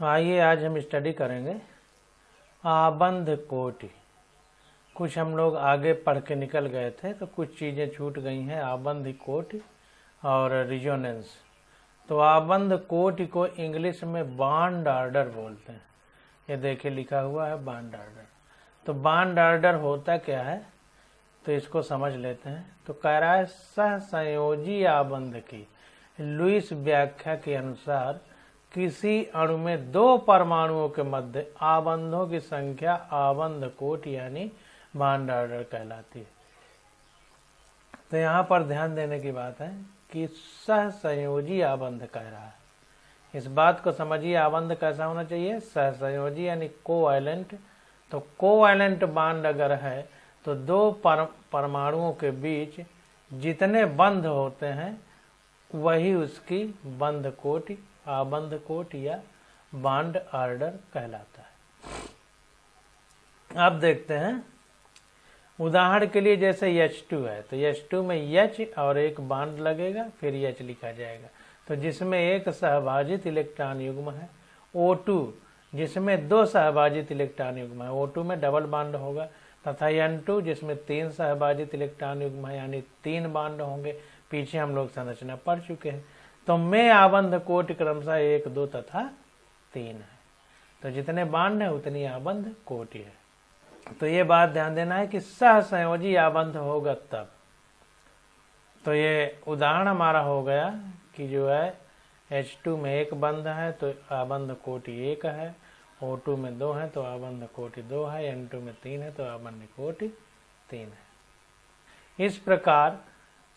आइए आज हम स्टडी करेंगे आबंध कोटि। कुछ हम लोग आगे पढ़ के निकल गए थे तो कुछ चीज़ें छूट गई हैं। आबंध कोटि और रिजोनेंस। तो आबंध कोटि को इंग्लिश में बॉन्ड ऑर्डर बोलते हैं। ये देखिए लिखा हुआ है बॉन्ड ऑर्डर। तो बॉन्ड ऑर्डर होता क्या है तो इसको समझ लेते हैं। तो कह रहा है सहसंयोजी आबंध की लुईस व्याख्या के अनुसार किसी अणु में दो परमाणुओं के मध्य आबंधों की संख्या आबंध कोटि यानी बॉन्ड ऑर्डर कहलाती है। तो यहाँ पर ध्यान देने की बात है कि सहसंयोजी आबंध कह रहा है। इस बात को समझिए आबंध कैसा होना चाहिए, सहसंयोजी यानी कोवैलेंट। तो कोवैलेंट बॉन्ड अगर है तो दो परमाणुओं के बीच जितने बंध होते हैं वही उसकी बंध कोटि आबंध कोटि या बॉन्ड ऑर्डर कहलाता है। अब देखते हैं उदाहरण के लिए जैसे H2 है तो H2 में H और एक बॉन्ड लगेगा फिर H लिखा जाएगा। तो जिसमें एक सहभाजित इलेक्ट्रॉन युग्म है। O2 जिसमें दो सहभाजित इलेक्ट्रॉन युग्म है, O2 में डबल बॉन्ड होगा। तथा N2 जिसमें तीन सहभाजित इलेक्ट्रॉन युग्म है यानी तीन बॉन्ड होंगे। पीछे हम लोग संरचना पढ़ चुके हैं। तो में आबंध कोटि क्रमशः 1, 2 तथा 3 है। तो जितने बॉन्ड है उतनी आबंध कोटि है। तो ये बात ध्यान देना है कि सहसंयोजी आबंध होगा तब। तो ये उदाहरण हमारा हो गया कि जो है H2 में एक बंध है तो आबंध कोटि 1 है। O2 में 2 है तो आबंध कोटि 2 है। N2 में 3 है तो आबंध कोटि 3 है। इस प्रकार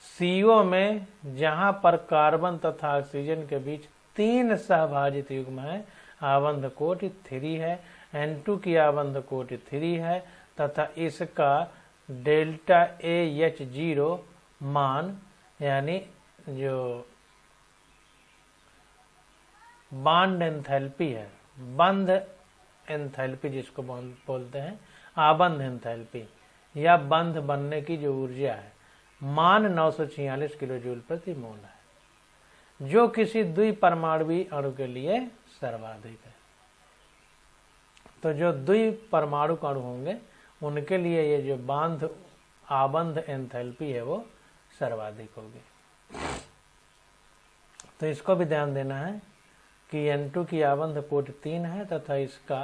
CO में जहां पर कार्बन तथा ऑक्सीजन के बीच 3 सहभाजित युग्म है आबंध कोटि 3 है। N2 की आबंध कोटि 3 है तथा इसका डेल्टा AH0 मान यानी जो बॉन्ड एंथैल्पी है, बंध एंथैल्पी जिसको बोलते हैं आबंध एंथैल्पी या बंध बनने की जो ऊर्जा है मान 946 किलो जूल प्रति मोल है, जो किसी द्विपरमाणुवी अणु के लिए सर्वाधिक है। तो जो द्विपरमाणु अणु होंगे उनके लिए ये जो बांध आबंध एंथैल्पी है वो सर्वाधिक होगी। तो इसको भी ध्यान देना है कि N2 की आबंध कोटि 3 है तथा इसका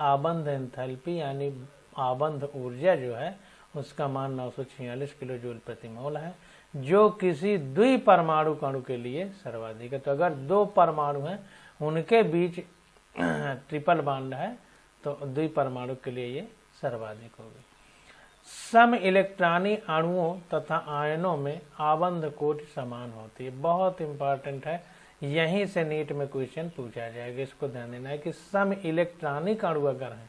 आबंध एंथैल्पी यानी आबंध ऊर्जा जो है उसका मान 946 किलो जूल प्रति मोल है, जो किसी द्विपरमाणु अणु के लिए सर्वाधिक है। तो अगर दो परमाणु हैं उनके बीच ट्रिपल बॉन्ड है तो द्विपरमाणु के लिए ये सर्वाधिक होगी। सम इलेक्ट्रॉनी अणुओं तथा आयनों में आबंध कोटि समान होती है। बहुत इंपॉर्टेंट है, यहीं से नीट में क्वेश्चन पूछा जाएगा। इसको ध्यान देना है कि सम इलेक्ट्रॉनिक अणु अगर है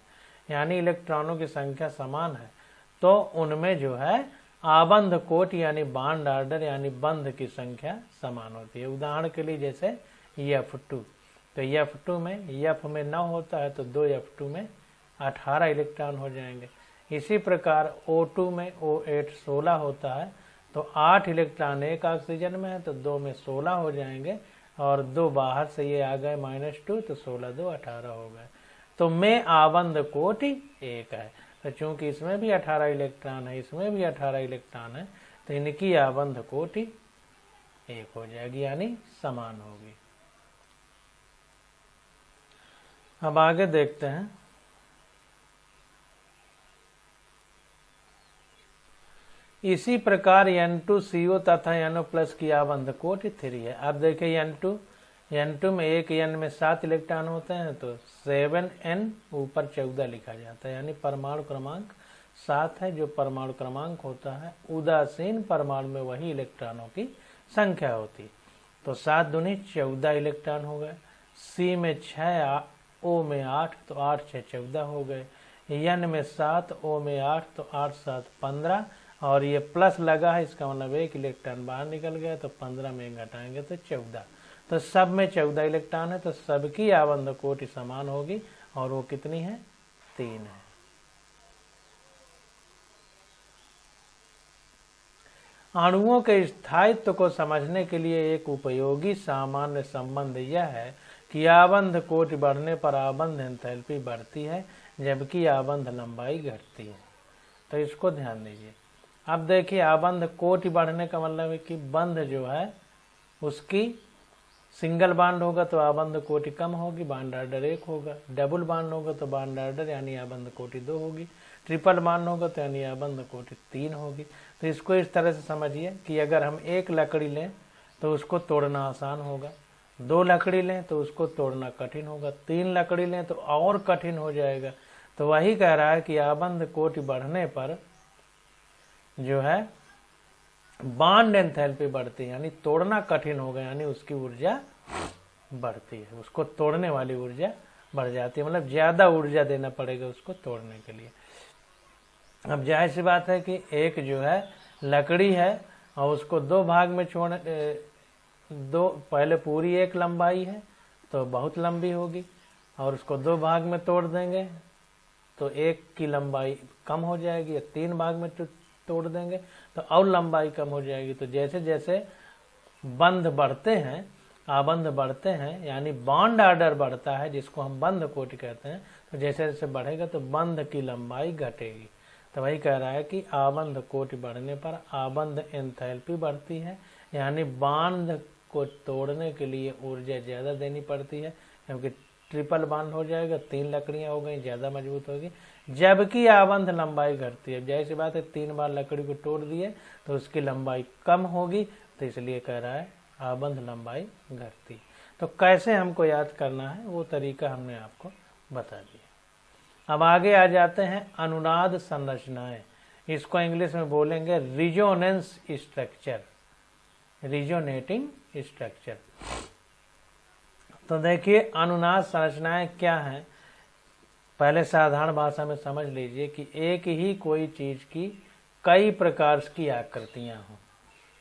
यानी इलेक्ट्रॉनों की संख्या समान है तो उनमें जो है आबंध कोटि यानी बॉन्ड ऑर्डर यानी बंध की संख्या समान होती है। उदाहरण के लिए जैसे F2 तो F2 में F में 9 होता है तो 2 F2 में 18 इलेक्ट्रॉन हो जाएंगे। इसी प्रकार O2 में O8 16 होता है तो 8 इलेक्ट्रॉन एक ऑक्सीजन में है तो 2 में 16 हो जाएंगे और 2 बाहर से ये आ गए -2 तो 16 2 18 हो गए। तो में आबंध कोटि 1 है। तो चूंकि इसमें भी 18 इलेक्ट्रॉन है इसमें भी 18 इलेक्ट्रॉन है तो इनकी आबंध कोटि 1 हो जाएगी यानी समान होगी। अब आगे देखते हैं। इसी प्रकार N2CO तथा NO+ की आबंध कोटि 3 है। अब देखिए N2 में एक N में 7 इलेक्ट्रॉन होते हैं तो 7N ऊपर 14 लिखा जाता है यानी परमाणु क्रमांक 7 है। जो परमाणु क्रमांक होता है उदासीन परमाणु में वही इलेक्ट्रॉनों की संख्या होती। तो 7 दूनी 14 इलेक्ट्रॉन हो गए। C में 6 O में 8 तो 8 6 14 हो गए। N में 7 O में 8 तो 8 7 15 और ये प्लस लगा है इसका मतलब एक इलेक्ट्रॉन बाहर निकल गया तो 15 में घटाएंगे तो 14। तो सब में 14 इलेक्ट्रॉन है तो सबकी आबंध कोटि समान होगी और वो कितनी है 3 है। अणुओं के स्थायित्व को समझने के लिए एक उपयोगी सामान्य संबंध यह है कि आबंध कोटि बढ़ने पर आबंध एंथैल्पी बढ़ती है जबकि आबंध लंबाई घटती है। तो इसको ध्यान दीजिए। अब देखिए, आबंध कोटि बढ़ने का मतलब है कि बंध जो है उसकी सिंगल बांड होगा तो आबंध कोटि कम होगी, बांड आर्डर 1 होगा। डबल बांड होगा तो बांड आर्डर यानी आबंध कोटि 2 होगी। ट्रिपल बांड होगा तो यानी आबंध कोटि 3 होगी। तो इसको इस तरह से समझिए कि अगर हम एक लकड़ी लें तो उसको तोड़ना आसान होगा, 2 लकड़ी लें तो उसको तोड़ना कठिन होगा, 3 लकड़ी लें तो और कठिन हो जाएगा। तो वही कह रहा है कि आबंध कोटि बढ़ने पर जो है बांड एंथैल्पी बढ़ती है, यानी तोड़ना कठिन होगा, यानी उसकी ऊर्जा बढ़ती है, उसको तोड़ने वाली ऊर्जा बढ़ जाती है, मतलब ज्यादा ऊर्जा देना पड़ेगा उसको तोड़ने के लिए। अब जाहिर सी बात है कि एक जो है लकड़ी है और उसको 2 भाग में दो, पहले पूरी एक लंबाई है तो बहुत लंबी होगी, और उसको 2 भाग में तोड़ देंगे तो एक की लंबाई कम हो जाएगी, 3 भाग में तोड़ देंगे तो और लंबाई कम हो जाएगी। तो जैसे जैसे बंध बढ़ते हैं, आबंध बढ़ते हैं, यानी बॉन्ड आर्डर बढ़ता है जिसको हम बंध कोटि कहते हैं, तो जैसे जैसे बढ़ेगा तो बंध की लंबाई घटेगी। तो वही कह रहा है कि आबंध कोटि बढ़ने पर आबंध एंथैल्पी बढ़ती है, यानी बांध को तोड़ने के लिए ऊर्जा ज्यादा देनी पड़ती है, क्योंकि ट्रिपल बांध हो जाएगा, 3 लकड़ियां हो गई, ज्यादा मजबूत होगी, जबकि आबंध लंबाई घटती है। जैसी बात है 3 बार लकड़ी को तोड़ दिए तो उसकी लंबाई कम होगी, तो इसलिए कह रहा है आबंध लंबाई घटती। तो कैसे हमको याद करना है वो तरीका हमने आपको बता दिया। अब आगे आ जाते हैं अनुनाद संरचनाएं। इसको इंग्लिश में बोलेंगे रिजोनेंस स्ट्रक्चर, रिजोनेटिंग स्ट्रक्चर। तो देखिए अनुनाद संरचनाएं क्या हैं, पहले साधारण भाषा में समझ लीजिए कि एक ही कोई चीज की कई प्रकार की आकृतियां हों।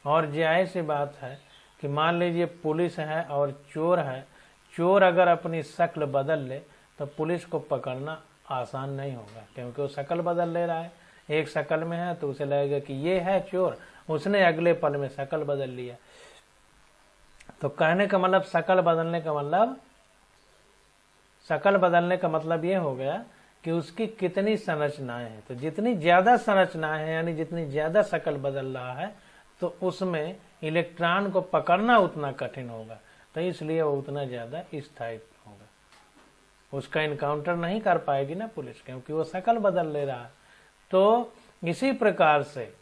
और जाहिर सी बात है कि मान लीजिए पुलिस है और चोर है, चोर अगर अपनी शक्ल बदल ले तो पुलिस को पकड़ना आसान नहीं होगा, क्योंकि वो शक्ल बदल ले रहा है। एक शक्ल में है तो उसे लगेगा कि ये है चोर, उसने अगले पल में शक्ल बदल लिया। तो कहने का मतलब शक्ल बदलने का मतलब ये हो गया कि उसकी कितनी संरचनाएं हैं। तो जितनी ज्यादा संरचनाएं हैं, यानी जितनी ज्यादा शक्ल बदल रहा है, तो उसमें इलेक्ट्रॉन को पकड़ना उतना कठिन होगा, तो इसलिए वो उतना ज्यादा स्थायी होगा, उसका इनकाउंटर नहीं कर पाएगी ना पुलिस, क्योंकि वो शक्ल बदल ले रहा है। तो इसी प्रकार से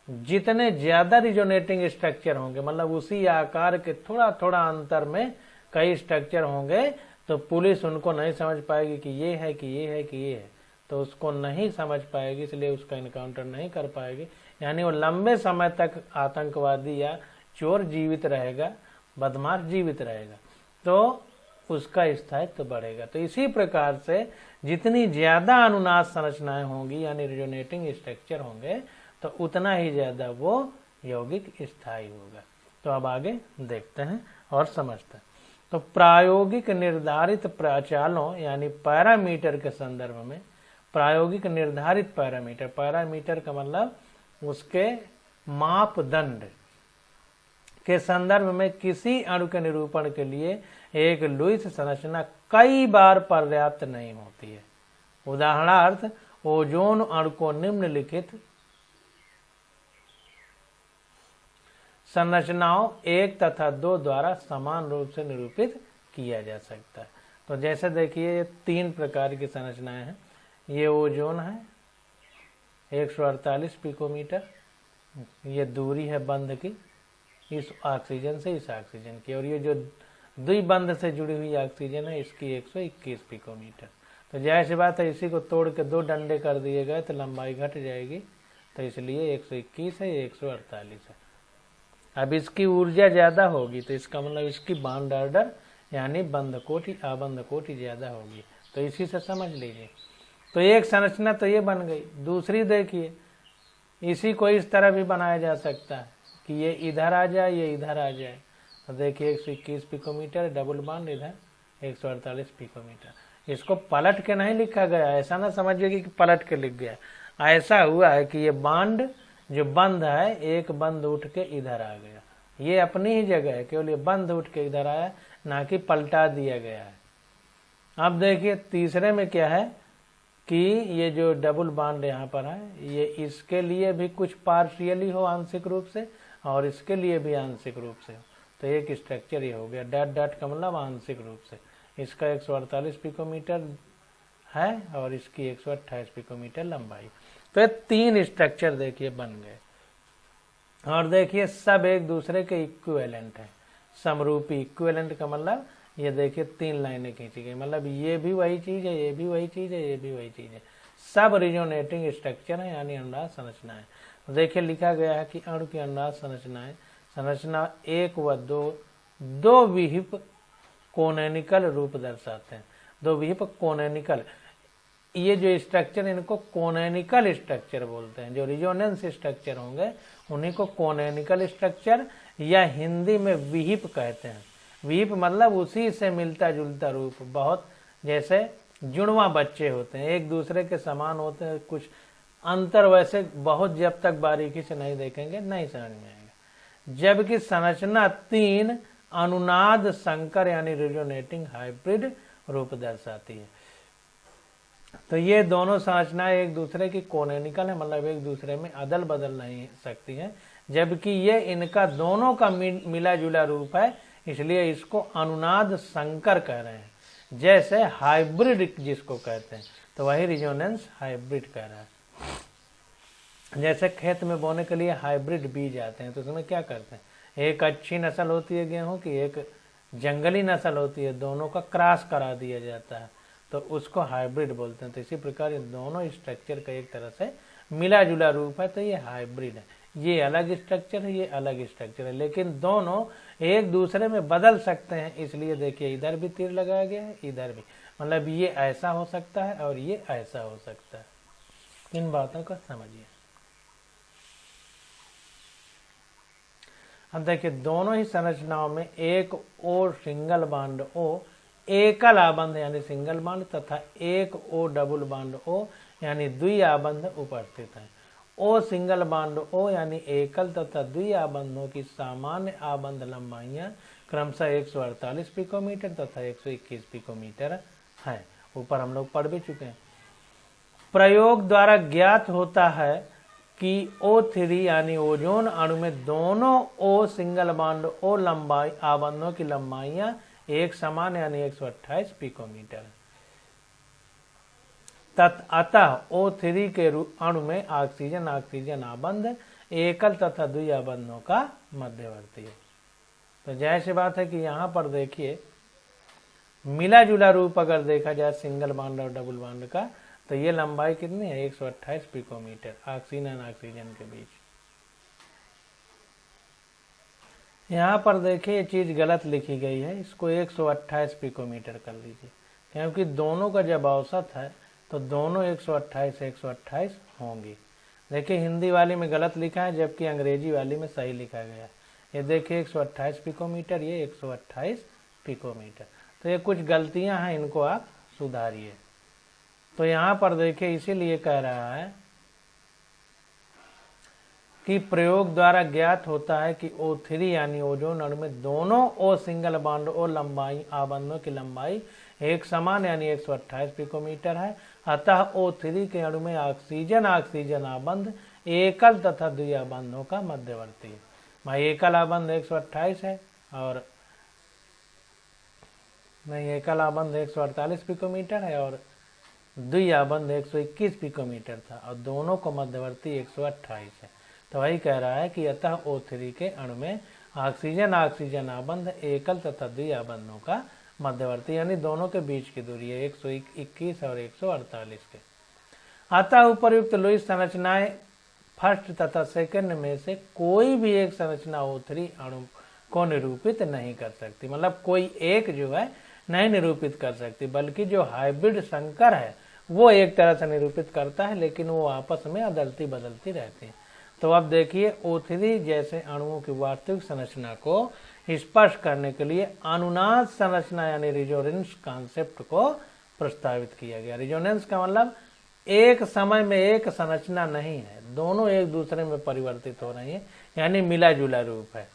जितने ज्यादा रिजोनेटिंग स्ट्रक्चर होंगे, मतलब उसी आकार के थोड़ा थोड़ा अंतर में कई स्ट्रक्चर होंगे, तो पुलिस उनको नहीं समझ पाएगी कि ये है कि ये है कि ये है, तो उसको नहीं समझ पाएगी, इसलिए उसका इनकाउंटर नहीं कर पाएगी। यानी वो लंबे समय तक आतंकवादी या चोर जीवित रहेगा, बदमाश जीवित रहेगा, तो उसका स्थायित्व तो बढ़ेगा। तो इसी प्रकार से जितनी ज्यादा अनुनाद संरचनाएं होंगी, यानी रिजोनेटिंग स्ट्रक्चर होंगे, तो उतना ही ज्यादा वो यौगिक स्थायी होगा। तो अब आगे देखते हैं और समझते हैं। तो प्रायोगिक निर्धारित प्रचालों यानी पैरामीटर के संदर्भ में, प्रायोगिक निर्धारित पैरामीटर, पैरामीटर का मतलब उसके मापदंड के संदर्भ में किसी अणु के निरूपण के लिए एक लुईस संरचना कई बार पर्याप्त नहीं होती है। उदाहरणार्थ ओजोन अणु को निम्नलिखित संरचनाओं 1 तथा 2 द्वारा समान रूप से निरूपित किया जा सकता है। तो जैसे देखिए ये 3 प्रकार की संरचनाएं हैं। ये ओजोन है 148 पिकोमीटर, ये दूरी है बंध की इस ऑक्सीजन से इस ऑक्सीजन की, और ये जो द्विबंध से जुड़ी हुई ऑक्सीजन है इसकी 121 पिकोमीटर। तो जाहिर सी बात है इसी को तोड़ के 2 डंडे कर दिए गए तो लंबाई घट जाएगी, तो इसलिए 121 है, 148 है। अब इसकी ऊर्जा ज्यादा होगी तो इसका मतलब इसकी बॉन्ड ऑर्डर यानी बंध कोटि आबंध कोटि ज्यादा होगी, तो इसी से समझ लीजिए। तो एक संरचना तो ये बन गई। दूसरी देखिए, इसी को इस तरह भी बनाया जा सकता है कि ये इधर आ जाए, ये इधर आ जाए। तो देखिए 121 पिकोमीटर डबल बॉन्ड, इधर 148 पिकोमीटर। इसको पलट के नहीं लिखा गया, ऐसा ना समझिए कि पलट के लिख गया। ऐसा हुआ है कि ये बॉन्ड जो बंद है, एक बंद उठ के इधर आ गया, ये अपनी ही जगह है, केवल ये बंद उठ के इधर आया, ना कि पलटा दिया गया है। अब देखिए तीसरे में क्या है कि ये जो डबल बॉन्ड यहाँ पर है, ये इसके लिए भी कुछ पार्शियली हो आंशिक रूप से और इसके लिए भी आंशिक रूप से हो, तो एक स्ट्रक्चर ये हो गया। डॉट डॉट का मतलब आंशिक रूप से। इसका 148 पिकोमीटर है और इसकी 128 पिकोमीटर लंबाई। तो ये 3 स्ट्रक्चर देखिए बन गए और देखिए सब एक दूसरे के इक्विवेलेंट है, समरूपी। इक्विवेलेंट का मतलब ये देखिए 3 लाइनें खींची गई, मतलब ये भी वही चीज है, ये भी वही चीज है, ये भी वही चीज है, सब रिजोनेटिंग स्ट्रक्चर है यानी अनुनाद संरचना है। तो देखिए लिखा गया है कि अणु की अनुनाद संरचनाएं संरचना 1 व 2 विहिप कोनैनिकल रूप दर्शाते हैं। 2 विहिप कोनैनिकल, ये जो स्ट्रक्चर इनको कोनैनिकल स्ट्रक्चर बोलते हैं। जो रिजोनेंस स्ट्रक्चर होंगे उन्हीं को कोनैनिकल स्ट्रक्चर या हिंदी में विहिप कहते हैं। विहिप मतलब उसी से मिलता जुलता रूप, बहुत जैसे जुड़वा बच्चे होते हैं, एक दूसरे के समान होते हैं, कुछ अंतर वैसे बहुत जब तक बारीकी से नहीं देखेंगे नहीं समझ में आएगा। जबकि संरचना 3 अनुनाद संकर यानी रिजोनेटिंग हाइब्रिड रूप दर्शाती है। तो ये दोनों संरचनाएं एक दूसरे की कोनैनिकल है, मतलब एक दूसरे में अदल बदल नहीं सकती हैं, जबकि ये इनका दोनों का मिला जुला रूप है, इसलिए इसको अनुनाद संकर कह रहे हैं। जैसे हाइब्रिड जिसको कहते हैं, तो वही रिजोनेंस हाइब्रिड कह रहा है। जैसे खेत में बोने के लिए हाइब्रिड बीज आते हैं, तो उसमें क्या करते हैं, एक अच्छी नस्ल होती है गेहूं की, एक जंगली नस्ल होती है, दोनों का क्रॉस करा दिया जाता है, तो उसको हाइब्रिड बोलते हैं। तो इसी प्रकार ये दोनों स्ट्रक्चर का एक तरह से मिला जुला रूप है, तो ये हाइब्रिड है। ये अलग स्ट्रक्चर है, ये अलग स्ट्रक्चर है, लेकिन दोनों एक दूसरे में बदल सकते हैं। इसलिए देखिए इधर भी तीर लगाया गया है, इधर भी, मतलब ये ऐसा हो सकता है और ये ऐसा हो सकता है। इन बातों को समझिए। अब देखिए दोनों ही संरचनाओं में एक ओ सिंगल बॉन्ड ओ एकल आबंध यानी सिंगल बॉन्ड तथा एक ओ डबल बॉन्ड ओ यानी द्वि आबंध उपस्थित है। ओ सिंगल बॉन्ड ओ यानी एकल तथा द्वि आबंधों की सामान्य आबंध लंबाइयां क्रमशः 148 पिकोमीटर तथा 121 पिकोमीटर है। ऊपर हम लोग पढ़ भी चुके हैं। प्रयोग द्वारा ज्ञात होता है कि O3 यानी ओजोन अणु में दोनों O सिंगल बॉन्ड O लंबाई आबंधों की लंबाइयां एक समान यानी 128 पिकोमीटर। अतः O3 के अणु में ऑक्सीजन ऑक्सीजन आबंध एकल तथा द्वि आबंधों का मध्यवर्ती है। तो जैसी बात है कि यहाँ पर देखिए मिला जुला रूप अगर देखा जाए सिंगल बॉन्ड और डबल बॉन्ड का, तो ये लंबाई कितनी है, 128 पिकोमीटर ऑक्सीजन ऑक्सीजन के बीच। यहाँ पर देखिए ये चीज गलत लिखी गई है, इसको 128 पिकोमीटर कर लीजिए, क्योंकि दोनों का जब औसत है तो दोनों 128 होंगी। देखिए हिंदी वाली में गलत लिखा है, जबकि अंग्रेजी वाली में सही लिखा गया है। ये देखिए 128 पिकोमीटर, ये 128 पिकोमीटर। तो ये कुछ गलतियां हैं, इनको आप सुधारिए। तो यहाँ पर देखिए इसीलिए कह रहा है कि प्रयोग द्वारा ज्ञात होता है कि O3 यानी ओजोन अणु में दोनों O सिंगल बॉन्ड O लंबाई आबंधों की लंबाई एक समान यानी 128 पिकोमीटर है। अतः O3 के अणु में ऑक्सीजन ऑक्सीजन आबंध एकल तथा द्वि आबंधों का मध्यवर्ती है। भाई एकल आबंध 128 है और नहीं, एकल आबंध 148 पिकोमीटर है और द्वि आबंध 121 पिकोमीटर था और दोनों को मध्यवर्ती 128 है। तो वही कह रहा है कि अतः O3 के अणु में ऑक्सीजन ऑक्सीजन आबंध एकल तथा द्वि आबंधों का मध्यवर्ती यानी दोनों के बीच की दूरी है 121 और 148 के। अतः उपरयुक्त लुईस संरचनाएं फर्स्ट तथा सेकंड में से कोई भी एक संरचना O3 अणु को निरूपित नहीं कर सकती, मतलब कोई एक जो है नहीं निरूपित कर सकती, बल्कि जो हाइब्रिड संकर है वो एक तरह से निरूपित करता है, लेकिन वो आपस में अदलती बदलती रहती है। तो अब देखिए O3 जैसे अणुओं की वास्तविक संरचना को स्पष्ट करने के लिए अनुनाद संरचना यानी रिजोनेंस कॉन्सेप्ट को प्रस्तावित किया गया। रिजोनेंस का मतलब एक समय में एक संरचना नहीं है, दोनों एक दूसरे में परिवर्तित हो रही है, यानी मिला जुला रूप है।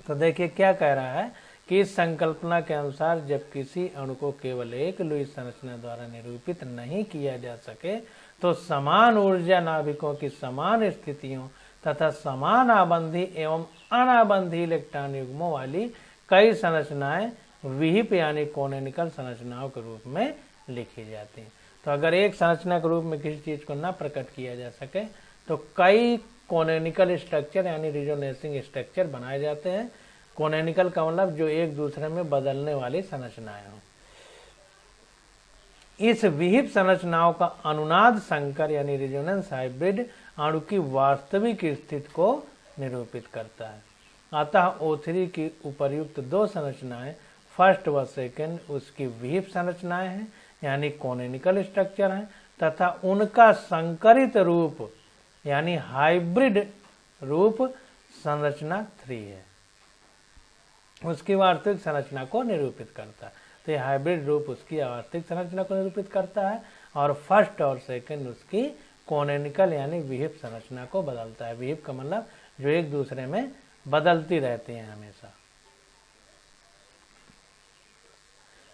तो देखिए क्या कह रहा है किस संकल्पना के अनुसार जब किसी अणु को केवल एक लुईस संरचना द्वारा निरूपित नहीं किया जा सके तो समान ऊर्जा नाभिकों की समान स्थितियों तथा समान आबंधी एवं अनाबंधी इलेक्ट्रॉन युग्मों वाली कई संरचनाएं विहिप यानी कोनोनिकल संरचनाओं के रूप में लिखी जाती हैं। तो अगर एक संरचना के रूप में किसी चीज को न प्रकट किया जा सके तो कई कोनोनिकल स्ट्रक्चर यानी रिजोनेसिंग स्ट्रक्चर बनाए जाते हैं। कोनोनिकल का मतलब जो एक दूसरे में बदलने वाली संरचनाएं हों। इस विहिप संरचनाओं का अनुनाद संकर यानी रिजोनेंस हाइब्रिड अणु की वास्तविक स्थिति को निरूपित करता है। अतः O3 की उपर्युक्त दो संरचनाएं फर्स्ट व सेकंड उसकी विहिप संरचनाएं हैं यानी कोनोनिकल स्ट्रक्चर हैं तथा उनका संकरित रूप यानी हाइब्रिड रूप संरचना 3 है, उसकी वास्तविक संरचना को निरूपित करता है। तो यह हाइब्रिड रूप उसकी वास्तविक संरचना को निरूपित करता है और फर्स्ट और सेकंड उसकी कोनोनिकल यानी विहिप संरचना को बदलता है। विहिप का मतलब जो एक दूसरे में बदलती रहती हैं हमेशा।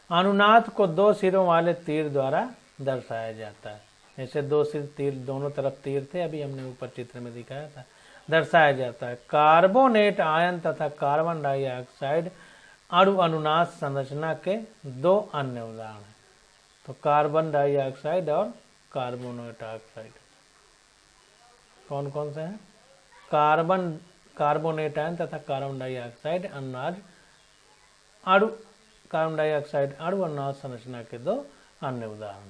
अनुनाद को दो सिरों वाले तीर द्वारा दर्शाया जाता है। जैसे दो सिर तीर, दोनों तरफ तीर थे, अभी हमने ऊपर चित्र में दिखाया था। दर्शाया जाता है कार्बोनेट आयन तथा कार्बन डाइऑक्साइड अणु अनुनाद संरचना के दो अन्य उदाहरण हैं। तो कार्बन डाइऑक्साइड और कार्बोनेट ऑक्साइड कौन कौन से हैं? कार्बोनेट आयन तथा कार्बन डाइऑक्साइड अनुनाद अणु कार्बन डाइऑक्साइड अणु अनुनाद संरचना के दो अन्य उदाहरण।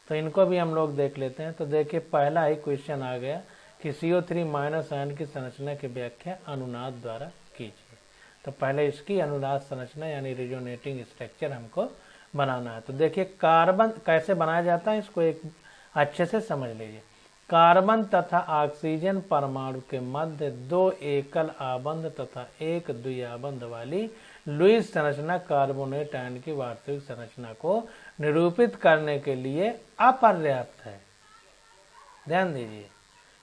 तो इनको भी हम लोग देख लेते हैं। तो देखिए पहला ही क्वेश्चन आ गया कि CO3 माइनस आयन की संरचना की व्याख्या अनुनाद द्वारा कीजिए। तो पहले इसकी अनुनाद संरचना यानी रिजोनेटिंग स्ट्रक्चर हमको बनाना है। तो देखिए कार्बन कैसे बनाया जाता है इसको एक अच्छे से समझ लीजिए। कार्बन तथा ऑक्सीजन परमाणु के मध्य दो एकल आबंध तथा एक द्विआबंध वाली लुईस संरचना कार्बोनेट आयन की वास्तविक संरचना को निरूपित करने के लिए अपर्याप्त है। ध्यान दीजिए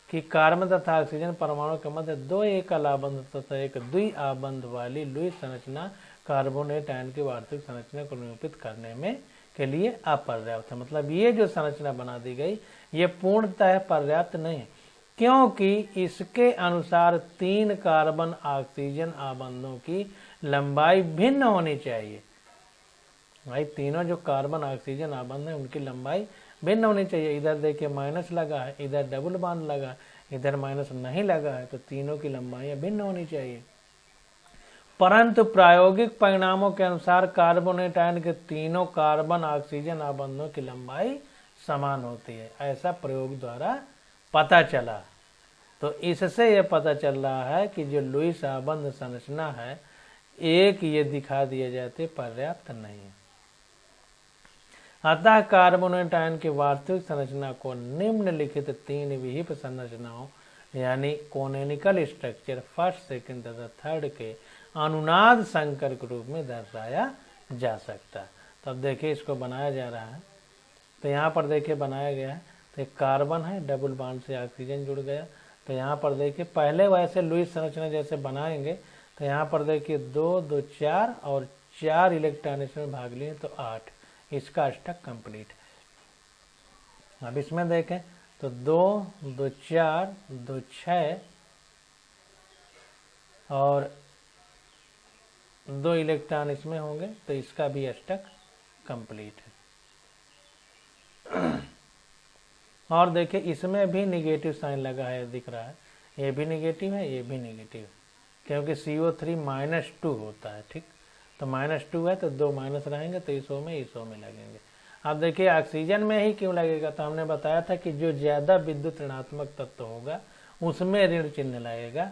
कि कार्बन तथा ऑक्सीजन परमाणु के मध्य दो एकल आबंध तथा एक द्विआबंध वाली लुईस संरचना कार्बोनेट आयन की वास्तविक संरचना को निरूपित करने में के लिए अपर्याप्त है। मतलब ये जो संरचना बना दी गई ये पूर्णतः पर्याप्त नहीं, क्योंकि इसके अनुसार 3 कार्बन ऑक्सीजन आबंधों की लंबाई भिन्न होनी चाहिए। भाई तीनों जो कार्बन ऑक्सीजन आबंध है उनकी लंबाई भिन्न होनी चाहिए। इधर देखिए माइनस लगा है, इधर डबल बॉन्ड लगा है, इधर माइनस नहीं लगा है, तो तीनों की लंबाई भिन्न होनी चाहिए। परंतु प्रायोगिक परिणामों के अनुसार कार्बोनेट आयन के तीनों कार्बन ऑक्सीजन आबंधों की लंबाई समान होती है, ऐसा प्रयोग द्वारा पता चला। तो इससे यह पता चल रहा है कि जो लुईस आबंध संरचना है एक ये दिखा दिए जाते पर्याप्त नहीं है। अतः कार्बोनेट आयन की वास्तविक संरचना को निम्नलिखित 3 विहिप संरचनाओं यानी कोनोनिकल स्ट्रक्चर फर्स्ट, सेकंड तथा थर्ड के अनुनाद संकर के रूप में दर्शाया जा सकता है। तो अब देखिए इसको बनाया जा रहा है। तो यहाँ पर देखिए बनाया गया है। तो एक कार्बन है, डबल बॉन्ड से ऑक्सीजन जुड़ गया। तो यहाँ पर देखिए पहले वैसे लुईस संरचना जैसे बनाएंगे तो यहाँ पर देखिए 2, 2, 4 और 4 इलेक्ट्रॉन इसमें भाग लिए तो 8, इसका अष्टक कंप्लीट। अब इसमें देखें तो 2, 2, 4, 2, 6 और 2 इलेक्ट्रॉन इसमें होंगे तो इसका भी अष्टक कंप्लीट है। और देखिए इसमें भी निगेटिव साइन लगा है, दिख रहा है। ये भी निगेटिव है, ये भी निगेटिव है, क्योंकि CO3 -2 होता है। ठीक, तो -2 है तो 2 माइनस रहेंगे तो इस O में लगेंगे। अब देखिए ऑक्सीजन में ही क्यों लगेगा, तो हमने बताया था कि जो ज्यादा विद्युत ऋणात्मक तत्व होगा उसमें ऋण चिन्ह लगेगा।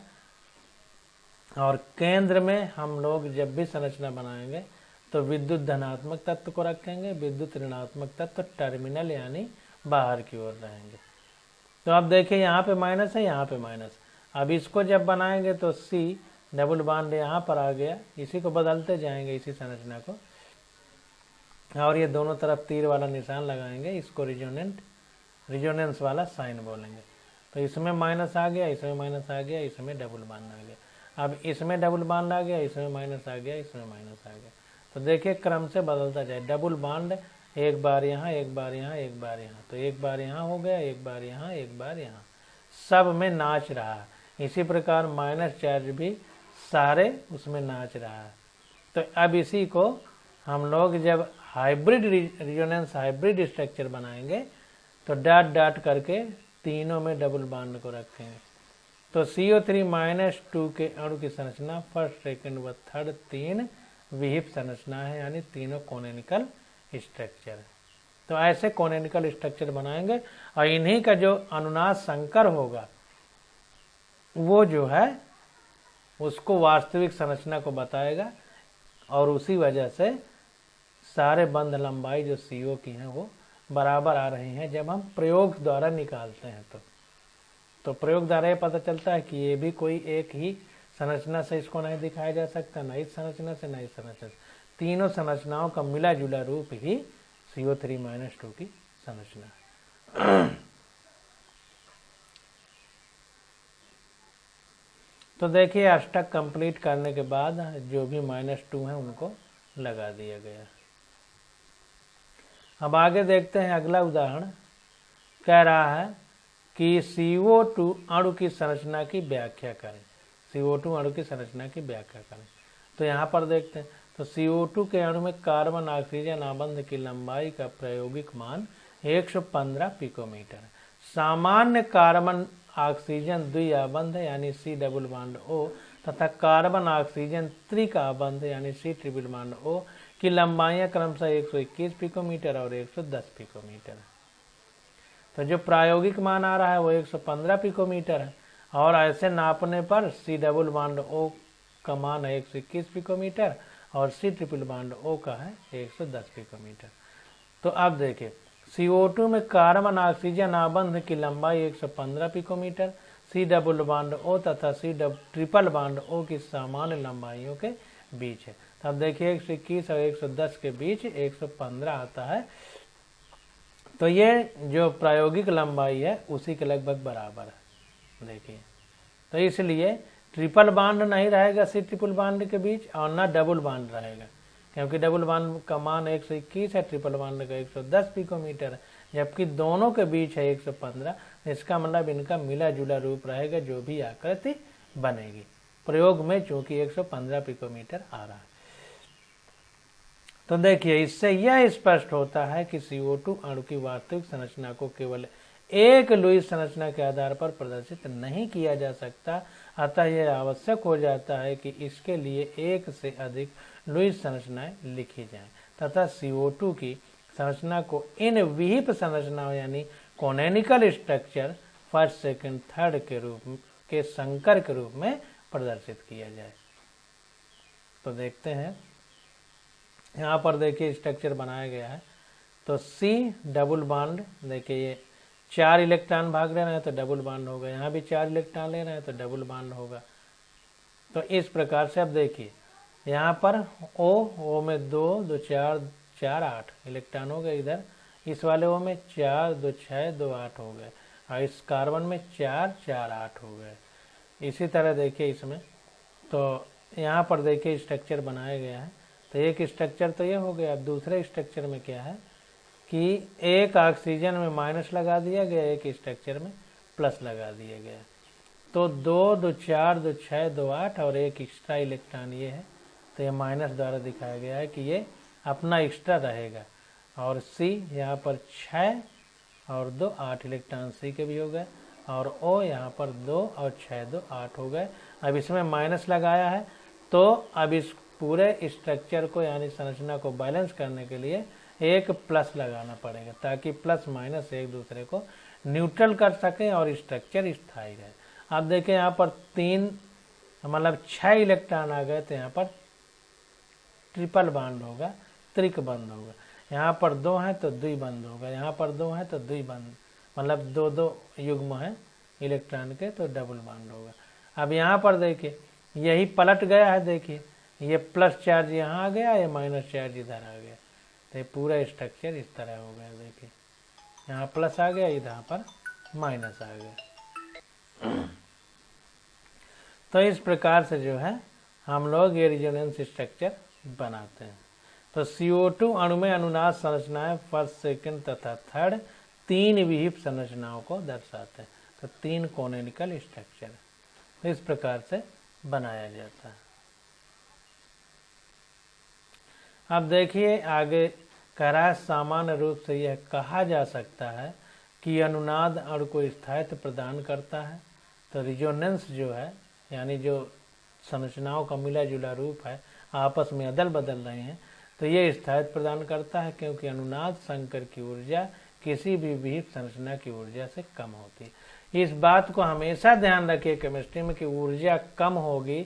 और केंद्र में हम लोग जब भी संरचना बनाएंगे तो विद्युत धनात्मक तत्व को रखेंगे, विद्युत ऋणात्मक तत्व टर्मिनल यानी बाहर की ओर रहेंगे। तो अब देखिए यहाँ पे माइनस है, यहाँ पे माइनस। अब इसको जब बनाएंगे तो C डबल बॉन्ड यहाँ पर आ गया, इसी को बदलते जाएंगे इसी संरचना को, और ये दोनों तरफ तीर वाला निशान लगाएंगे, इसको रिजोनेंस वाला साइन बोलेंगे। तो इसमें माइनस आ गया, इसमें माइनस आ गया, इसमें डबल बॉन्ड आ गया। अब इसमें डबल बॉन्ड आ गया, इसमें माइनस आ गया, इसमें माइनस आ गया। तो देखिए क्रम से बदलता जाए, डबल बॉन्ड एक बार यहाँ, एक बार यहाँ, एक बार यहाँ, तो एक बार यहाँ हो गया, एक बार यहाँ, एक बार यहाँ, सब में नाच रहा है। इसी प्रकार माइनस चार्ज भी सारे उसमें नाच रहा है। तो अब इसी को हम लोग जब हाइब्रिड रिजोनेंस हाइब्रिड स्ट्रक्चर बनाएंगे तो डॉट डॉट करके तीनों में डबल बॉन्ड को रखेंगे। तो CO3-2 के अणु की संरचना फर्स्ट, सेकंड व थर्ड 3 विहिप संरचना है, यानी तीनों कोनिकल स्ट्रक्चर है। तो ऐसे कोनिकल स्ट्रक्चर बनाएंगे और इन्हीं का जो अनुनाद संकर होगा वो जो है उसको वास्तविक संरचना को बताएगा, और उसी वजह से सारे बंध लंबाई जो CO की हैं वो बराबर आ रही हैं जब हम प्रयोग द्वारा निकालते हैं। तो प्रयोग द्वारा ये पता चलता है कि ये भी कोई एक ही संरचना से इसको नहीं दिखाया जा सकता, न इस संरचना से, न इस संरचना से, तीनों संरचनाओं का मिला जुला रूप ही CO3-2 की संरचना है। तो देखिए अष्टक कंप्लीट करने के बाद जो भी -2 है उनको लगा दिया गया। अब आगे देखते हैं अगला उदाहरण। कह रहा है कि CO2 अणु की संरचना की व्याख्या करें। CO2 अणु की संरचना की व्याख्या करें। तो यहाँ पर देखते हैं, तो CO2 के अणु में कार्बन ऑक्सीजन आबंध की लंबाई का प्रायोगिक मान 115 पिकोमीटर है। सामान्य कार्बन ऑक्सीजन द्विआबंध यानी C डबल बॉन्ड O तथा कार्बन ऑक्सीजन त्रिक आबंध यानी C ट्रिपल बॉन्ड O की लंबाइयां क्रमशः 121 पिकोमीटर और 110 पिकोमीटर है। तो जो प्रायोगिक मान आ रहा है वो 115 पिकोमीटर है, और ऐसे नापने पर C डबल बॉन्ड O का मान है 121 पिकोमीटर और C ट्रिपल बॉन्ड O का है 110 पिकोमीटर। तो अब देखिए CO2 में कार्बन ऑक्सीजन आबंध की लंबाई 115 picometre, C double bond O तथा C ट्रिपल बॉन्ड O की सामान्य लंबाइयों के बीच है। अब देखिए 121 और 110 के बीच 115 आता है, तो ये जो प्रायोगिक लंबाई है उसी के लगभग बराबर है। देखिए तो इसलिए ट्रिपल बॉन्ड नहीं रहेगा C ट्रिपल बॉन्ड के बीच और ना डबल बॉन्ड रहेगा, क्योंकि डबल बॉन्ड का मान 121 है, ट्रिपल बॉन्ड का 110 पिकोमीटर है, जबकि दोनों के बीच है 115। इसका मतलब इनका मिला जुला रूप रहेगा जो भी आकृति बनेगी। प्रयोग में चूंकि 115 पिकोमीटर आ रहा है। तो देखिए इससे यह स्पष्ट होता है कि CO2 अणु की वास्तविक संरचना को केवल एक लुईस संरचना के आधार पर प्रदर्शित नहीं किया जा सकता, अतः यह आवश्यक हो जाता है कि इसके लिए एक से अधिक लुईस संरचनाएं लिखी जाएं तथा CO2 की संरचना को इन विहिप संरचनाओं यानी conical structure first, second, third के संकर के रूप में प्रदर्शित किया जाए। तो देखते हैं यहाँ पर देखिए स्ट्रक्चर बनाया गया है। तो C डबल बॉन्ड, देखिए ये 4 इलेक्ट्रॉन भाग ले रहे हैं तो डबल बॉन्ड होगा, यहाँ भी 4 इलेक्ट्रॉन ले रहे हैं तो डबल बॉन्ड होगा। तो इस प्रकार से अब देखिए यहाँ पर O में 2 2 4 4 8 इलेक्ट्रॉन हो गए, इधर इस वाले O में 4 2 6 2 8 हो गए, और इस कार्बन में 4 4 8 हो गए। इसी तरह देखिए इसमें, तो यहाँ पर देखिए स्ट्रक्चर बनाया गया है। तो एक स्ट्रक्चर तो ये हो गया। अब दूसरे स्ट्रक्चर में क्या है कि एक ऑक्सीजन में माइनस लगा दिया गया, एक स्ट्रक्चर में प्लस लगा दिया गया। तो 2 2 4 2 6 2 8 और एक एक्स्ट्रा इलेक्ट्रॉन ये है, तो ये माइनस द्वारा दिखाया गया है कि ये अपना एक्स्ट्रा रहेगा। और C यहाँ पर 6 और 2 8 इलेक्ट्रॉन C के भी हो गए, और O यहाँ पर 2 और 6 2 8 हो गए। अब इसमें माइनस लगाया है, तो अब इस पूरे स्ट्रक्चर को यानी संरचना को बैलेंस करने के लिए एक प्लस लगाना पड़ेगा, ताकि प्लस माइनस एक दूसरे को न्यूट्रल कर सके और स्ट्रक्चर स्थायी रहे। आप देखें यहाँ पर 3 मतलब 6 इलेक्ट्रॉन आ गए, तो यहाँ पर ट्रिपल बॉन्ड होगा, त्रिक बंध होगा। यहाँ पर 2 है तो द्वि बंध होगा, यहाँ पर 2 है तो द्वि बंध, मतलब 2 2 युग्म है इलेक्ट्रॉन के, तो डबल बॉन्ड होगा। अब यहाँ पर देखिए यही पलट गया है, देखिए ये प्लस चार्ज यहाँ आ गया, ये माइनस चार्ज इधर आ गया, तो ये पूरा स्ट्रक्चर इस तरह हो गया। देखिए यहाँ प्लस आ गया, इधर पर माइनस आ गया। तो इस प्रकार से जो है हम लोग ये रिजोनेंस स्ट्रक्चर बनाते हैं। तो CO2 अणु में अनुनाद संरचनाएं फर्स्ट, सेकंड तथा थर्ड 3 विहिप संरचनाओं को दर्शाते हैं। तो 3 कोनिकल स्ट्रक्चर तो इस प्रकार से बनाया जाता है। अब देखिए आगे कह रहा है, सामान्य रूप से यह कहा जा सकता है कि अनुनाद अणु को स्थायित्व प्रदान करता है। तो रिजोनेंस जो है यानी जो संरचनाओं का मिला जुला रूप है आपस में अदल बदल रहे हैं, तो ये स्थायित्व प्रदान करता है, क्योंकि अनुनाद संकर की ऊर्जा किसी भी विहिप संरचना की ऊर्जा से कम होती है। इस बात को हमेशा ध्यान रखिए केमिस्ट्री में कि ऊर्जा कम होगी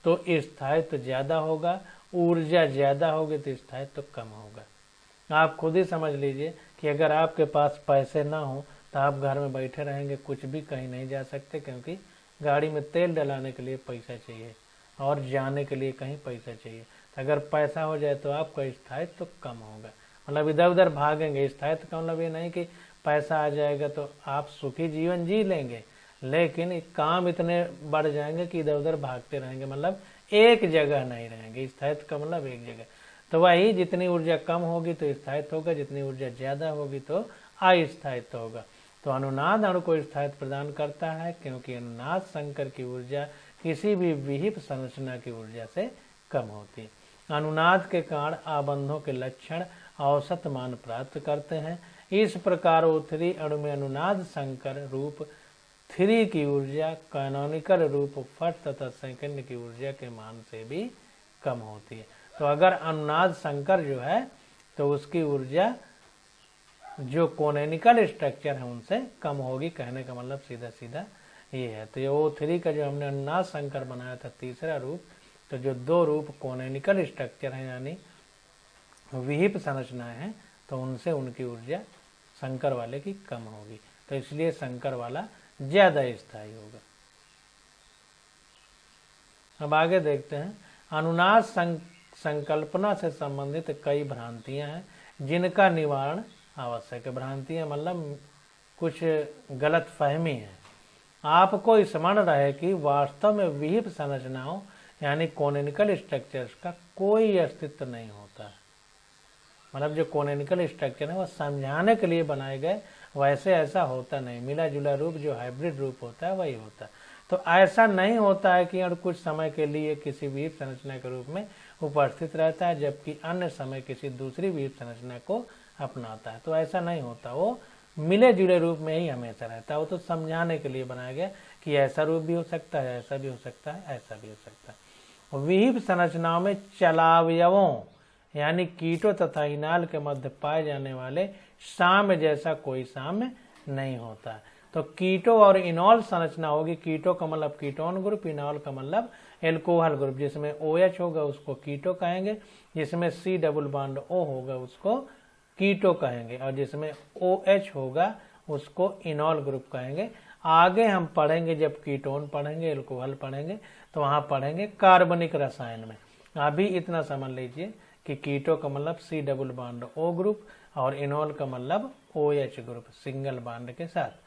तो स्थायित्व ज़्यादा होगा, ऊर्जा ज़्यादा होगी तो स्थायित्व कम होगा। आप खुद ही समझ लीजिए कि अगर आपके पास पैसे ना हो तो आप घर में बैठे रहेंगे, कुछ भी कहीं नहीं जा सकते, क्योंकि गाड़ी में तेल डलाने के लिए पैसा चाहिए और जाने के लिए कहीं पैसा चाहिए। तो अगर पैसा हो जाए तो आपका स्थायित्व तो कम होगा, मतलब इधर उधर भागेंगे। स्थायित्व का मतलब ये नहीं कि पैसा आ जाएगा तो आप सुखी जीवन जी लेंगे, लेकिन काम इतने बढ़ जाएंगे कि इधर उधर भागते रहेंगे, मतलब एक जगह नहीं रहेंगे। स्थायित्व का मतलब एक जगह। तो वही जितनी ऊर्जा कम होगी तो स्थायित्व होगा, जितनी ऊर्जा ज्यादा होगी तो अस्थायित्व होगा। तो अनुनाद अणु को स्थायित्व प्रदान करता है, क्योंकि अनुनाद संकर की ऊर्जा किसी भी विहिप संरचना की ऊर्जा से कम होती है। अनुनाद के कारण आबंधों के लक्षण औसत मान प्राप्त करते हैं। इस प्रकार O3 अणु में अनुनाद संकर रूप 3 की ऊर्जा कैनोनिकल रूप फर्स्ट तथा सेकंड की ऊर्जा के मान से भी कम होती है। तो अगर अनुनाद संकर जो है तो उसकी ऊर्जा जो कोनिकल स्ट्रक्चर है उनसे कम होगी, कहने का मतलब सीधा सीधा ये है। तो ये O3 का जो हमने अनुनाद संकर बनाया था तीसरा रूप, तो जो 2 रूप कोनिकल स्ट्रक्चर है यानी विहिप संरचनाएं हैं, तो उनसे उनकी ऊर्जा संकर वाले की कम होगी, तो इसलिए संकर वाला ज्यादा स्थायी होगा। अब आगे देखते हैं, अनुनाद संकल्पना से संबंधित कई भ्रांतियां हैं जिनका निवारण आवश्यक है। भ्रांतियां मतलब कुछ गलत फहमी है। आपको स्मरण रहे कि वास्तव में विहिप संरचनाओं यानी कोनिकल स्ट्रक्चर्स का कोई अस्तित्व नहीं होता है। मतलब जो कोनिकल स्ट्रक्चर है वह समझाने के लिए बनाए गए, वैसे ऐसा होता नहीं। मिला जुला रूप जो हाइब्रिड रूप होता है वही होता है। तो ऐसा नहीं होता है कि कुछ समय के लिए किसी विहिप संरचना के रूप में उपस्थित रहता है जबकि अन्य समय किसी दूसरी विहिप संरचना को अपनाता है। तो ऐसा नहीं होता, वो मिले जुले रूप में ही हमेशा रहता है। वो तो समझाने के लिए बनाया गया कि ऐसा रूप भी हो सकता है, ऐसा भी हो सकता है, ऐसा भी हो सकता है। विहिप संरचनाओं में चलावयवों यानी कीटों तथा इनाल के मध्य पाए जाने वाले साम्य जैसा कोई साम्य नहीं होता है। तो कीटो और इनॉल संरचना होगी। कीटो का मतलब कीटोन ग्रुप, इनॉल का मतलब एल्कोहल ग्रुप। जिसमें OH होगा उसको कीटो कहेंगे, जिसमें C डबल बॉन्ड O होगा उसको कीटो कहेंगे, और जिसमें OH होगा उसको इनॉल ग्रुप कहेंगे। आगे हम पढ़ेंगे जब कीटोन पढ़ेंगे, एल्कोहल पढ़ेंगे, तो वहां पढ़ेंगे कार्बनिक रसायन में। अभी इतना समझ लीजिए कि कीटो का मतलब C double bond O group और इनॉल का मतलब OH ग्रुप सिंगल बॉन्ड के साथ।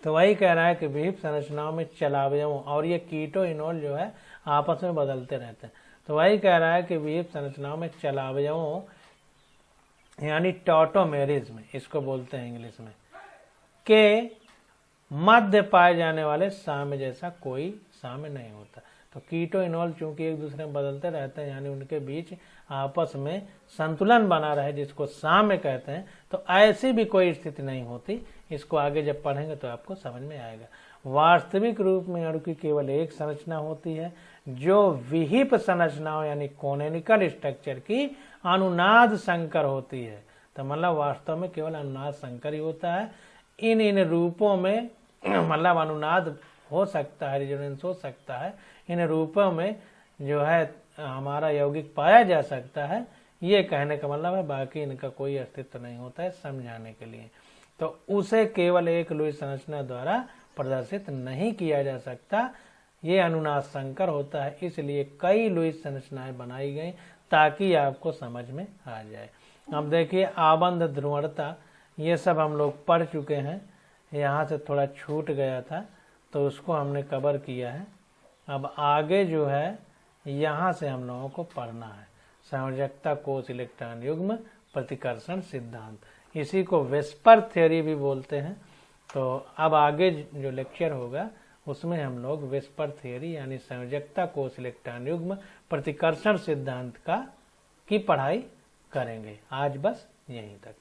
तो वही कह रहा है कि विहिप संरचनाओं में चलावयवों, और ये कीटो इनॉल जो है आपस में बदलते रहते हैं। तो वही कह रहा है कि विहिप संरचनाओं में चलावयवों यानी टॉटोमेरिज्म इसको बोलते हैं इंग्लिश में, के मध्य पाए जाने वाले साम्य जैसा कोई साम्य नहीं होता। तो कीटो इनॉल चूंकि एक दूसरे में बदलते रहते हैं यानी उनके बीच आपस में संतुलन बना रहे जिसको साम्य कहते हैं, तो ऐसी भी कोई स्थिति नहीं होती। इसको आगे जब पढ़ेंगे तो आपको समझ में आएगा। वास्तविक रूप में अणु की केवल एक संरचना होती है जो विहिप संरचनाओं यानी कोनिकल स्ट्रक्चर की अनुनाद संकर होती है। तो मतलब वास्तव में केवल अनुनाद संकर ही होता है। इन रूपों में मतलब अनुनाद हो सकता है, रिजोनेंस हो सकता है, इन रूपों में जो है हमारा यौगिक पाया जा सकता है, ये कहने का मतलब है। बाकी इनका कोई अस्तित्व नहीं होता है समझाने के लिए। तो उसे केवल एक लुईस संरचना द्वारा प्रदर्शित नहीं किया जा सकता, ये अनुनाद संकर होता है। इसलिए कई लुईस संरचनाएं बनाई गई ताकि आपको समझ में आ जाए। अब देखिए आबंध ध्रुवणता, ये सब हम लोग पढ़ चुके हैं। यहाँ से थोड़ा छूट गया था तो उसको हमने कवर किया है। अब आगे जो है यहाँ से हम लोगों को पढ़ना है संयोजकता कोष इलेक्ट्रॉन युग्म प्रतिकर्षण सिद्धांत। इसी को वेस्पर थ्योरी भी बोलते हैं। तो अब आगे जो लेक्चर होगा उसमें हम लोग वेस्पर थ्योरी यानी संयोजकता कोष इलेक्ट्रॉन युग्म प्रतिकर्षण सिद्धांत की पढ़ाई करेंगे। आज बस यहीं तक।